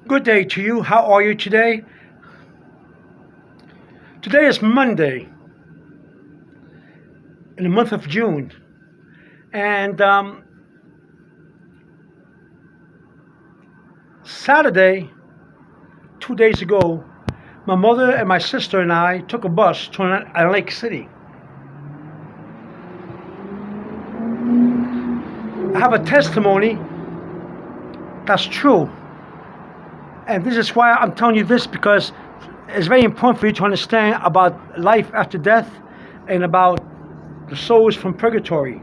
Good day to you. How are you today? Today is Monday in the month of June. And Saturday, 2 days ago, my mother and my sister and I took a bus to Lake City. I have a testimony that's true. And this is why I'm telling you this, because it's very important for you to understand about life after death and about the souls from purgatory.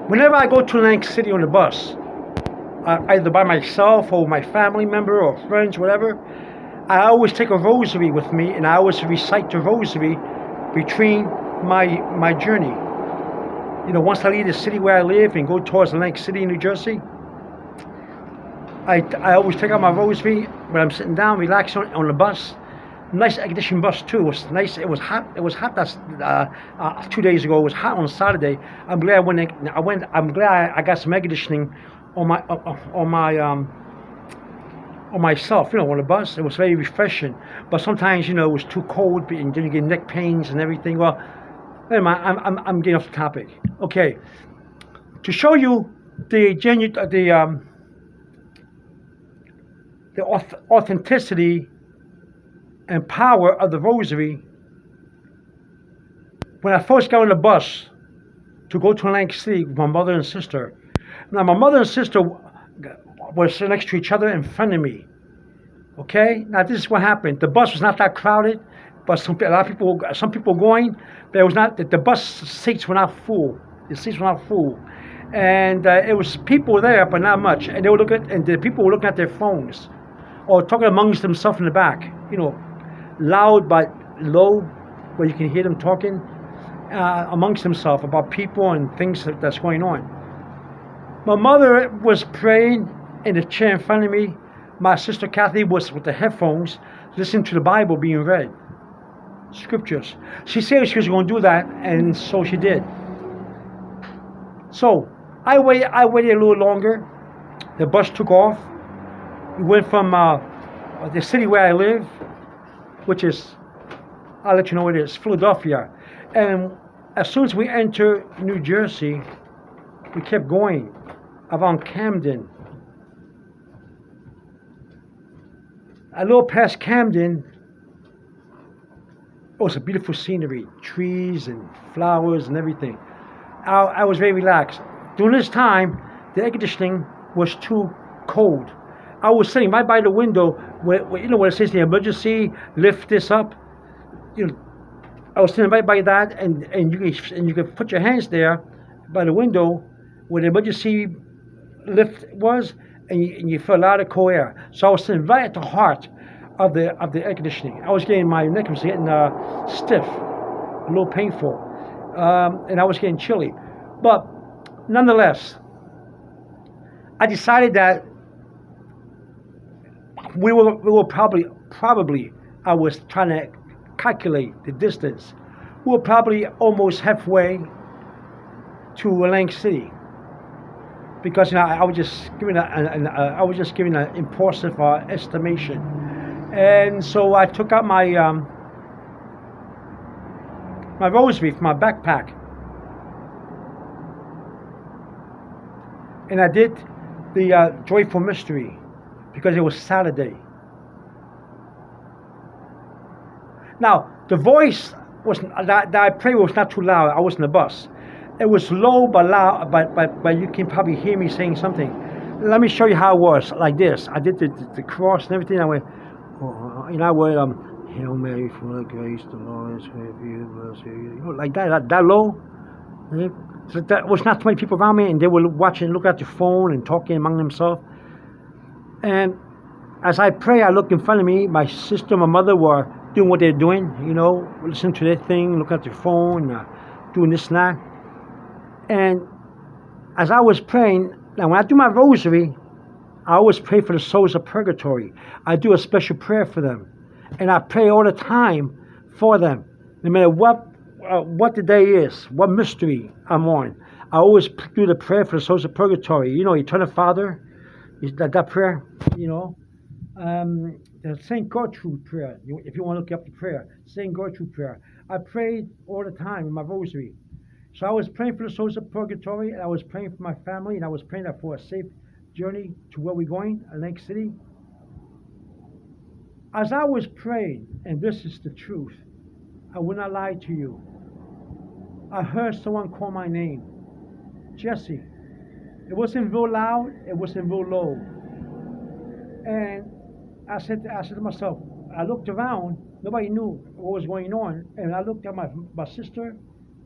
Whenever I go to Lake City on the bus, either by myself or my family member or friends, whatever, I always take a rosary with me, and I always recite the rosary between my journey. Once I leave the city where I live and go towards Lake City, New Jersey, I always take out my rosary when I'm sitting down, relaxing on the bus. Nice air conditioned bus too. It was nice. It was hot. It was hot. That's 2 days ago. It was hot on Saturday. I'm glad I'm glad I got some air conditioning on myself. On the bus. It was very refreshing. But sometimes it was too cold, and then you get neck pains and everything. Well, anyway, I'm getting off the topic. Okay, to show you the authenticity and power of the rosary. When I first got on the bus to go to Lake City with my mother and sister, now my mother and sister were sitting next to each other in front of me. Okay, now this is what happened. The bus was not that crowded, but some people going, but it was not. The bus seats were not full. The seats were not full, and it was people there, but not much. And the people were looking at their phones or talking amongst themselves in the back. Loud but low, where you can hear them talking amongst themselves about people and things that's going on. My mother was praying in the chair in front of me. My sister Kathy was with the headphones, listening to the Bible being read, scriptures. She said she was going to do that, and so she did. So I waited a little longer. The bus took off. We went from the city where I live, which is, I'll let you know what it is, Philadelphia. And as soon as we enter New Jersey, we kept going around Camden. A little past Camden, it was a beautiful scenery, trees and flowers and everything. I was very relaxed. During this time, the air conditioning was too cold. I was sitting right by the window where it says the emergency, lift this up. I was sitting right by that, and you can put your hands there by the window where the emergency lift was, and you feel a lot of cold air. So I was sitting right at the heart of the air conditioning. My neck was getting stiff, a little painful, and I was getting chilly. But nonetheless, I decided that we were probably, I was trying to calculate the distance. We were probably almost halfway to Lake City, because I was just giving an impulsive estimation, and so I took out my rosary from my backpack, and I did the joyful mystery, because it was Saturday. Now, the voice that I prayed was not too loud. I was in the bus. It was low but loud, but you can probably hear me saying something. Let me show you how it was, like this. I did the cross and everything. I went, Hail Mary, full of grace, the Lord is with you, blessed are you. Like that low. So that was not too many people around me, and they were watching, looking at their phone and talking among themselves. And as I pray, I look in front of me. My sister and my mother were doing what they're doing, listening to their thing, looking at their phone, doing this and that. And as I was praying, now when I do my rosary, I always pray for the souls of purgatory. I do a special prayer for them. And I pray all the time for them. No matter what the day is, what mystery I'm on, I always do the prayer for the souls of purgatory. You know, Eternal Father, that prayer, you know. The Saint Gertrude prayer, if you want to look up the prayer, Saint Gertrude prayer. I prayed all the time in my rosary. So I was praying for the souls of purgatory, and I was praying for my family, and I was praying that for a safe journey to where we're going, Lake City. As I was praying, and this is the truth, I will not lie to you. I heard someone call my name, Jesse. It wasn't real loud, it wasn't real low. And I said to myself, I looked around, nobody knew what was going on. And I looked at my sister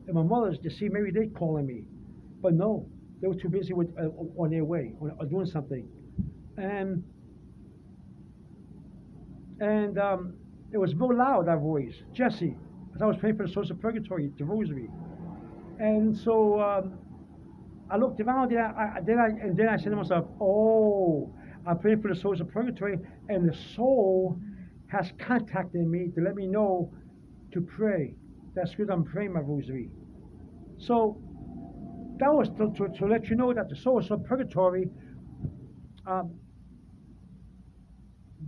and my mother to see maybe they calling me. But no, they were too busy with on their way, or doing something. And and it was real loud, that voice, Jesse, as I was praying for the souls of purgatory, the rosary. And so I looked around, then I said to myself, oh, I'm praying for the souls of purgatory, and the soul has contacted me to let me know to pray. That's because I'm praying my rosary. So that was to let you know that the souls of purgatory um,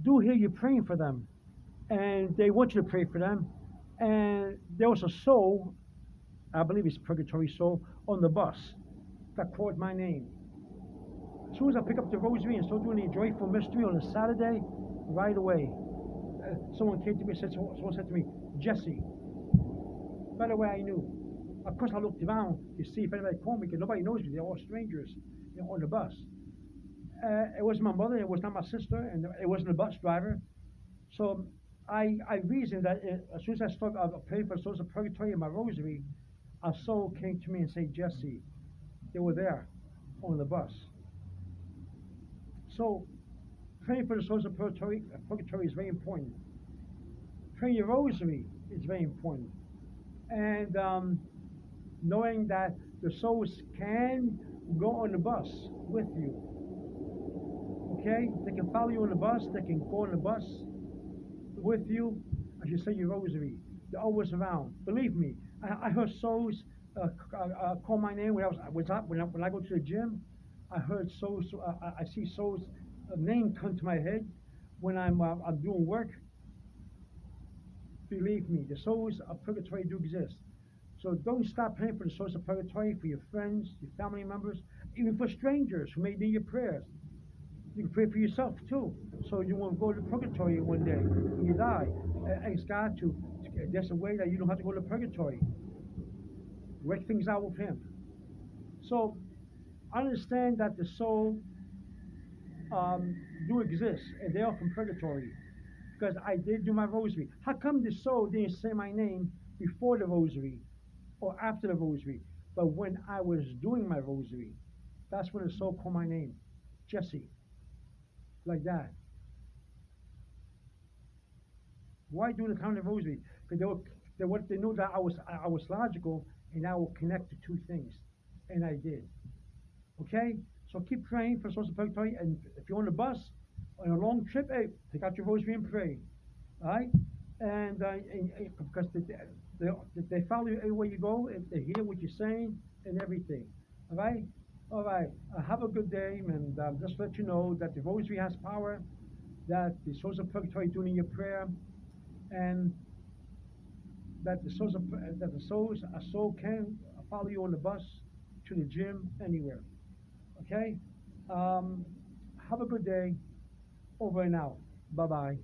do hear you praying for them, and they want you to pray for them. And there was a soul, I believe it's purgatory soul, on the bus that called my name. As soon as I pick up the rosary and start doing the joyful mystery on a Saturday, right away, someone came to me and someone said to me, Jesse. Right away I knew. Of course I looked around to see if anybody called me, because nobody knows me. They're all strangers, on the bus. It wasn't my mother, it was not my sister, and it wasn't the bus driver. So I reasoned that as soon as I started praying for souls of purgatory in my rosary, a soul came to me and said, Jesse, they were there on the bus. So praying for the souls of purgatory is very important. Praying your rosary is very important. And knowing that the souls can go on the bus with you. Okay? They can follow you on the bus, they can go on the bus with you as you say your rosary. They're always around. Believe me, I heard souls call my name when I go to the gym. I heard souls. I see souls' name come to my head when I'm doing work. Believe me, the souls of purgatory do exist. So don't stop praying for the souls of purgatory, for your friends, your family members, even for strangers who may need your prayers. You can pray for yourself too, so you won't go to purgatory one day when you die. Ask God there's a way that you don't have to go to purgatory. Work things out with Him. So understand that the soul do exist, and they are from purgatory. Because I did do my rosary. How come the soul didn't say my name before the rosary or after the rosary? But when I was doing my rosary, that's when the soul called my name, Jesse, like that. Why do the time of the rosary? Because they knew that I was logical, and I will connect the two things, and I did. Okay, so keep praying for souls of purgatory, and if you're on the bus on a long trip, hey, take out your rosary and pray. All right, and because they follow you everywhere you go, and they hear what you're saying and everything. All right, all right. Have a good day, and just let you know that the rosary has power, that the souls of purgatory doing your prayer, and that a soul can follow you on the bus, to the gym, anywhere. Okay? Have a good day. Over and out. Bye bye.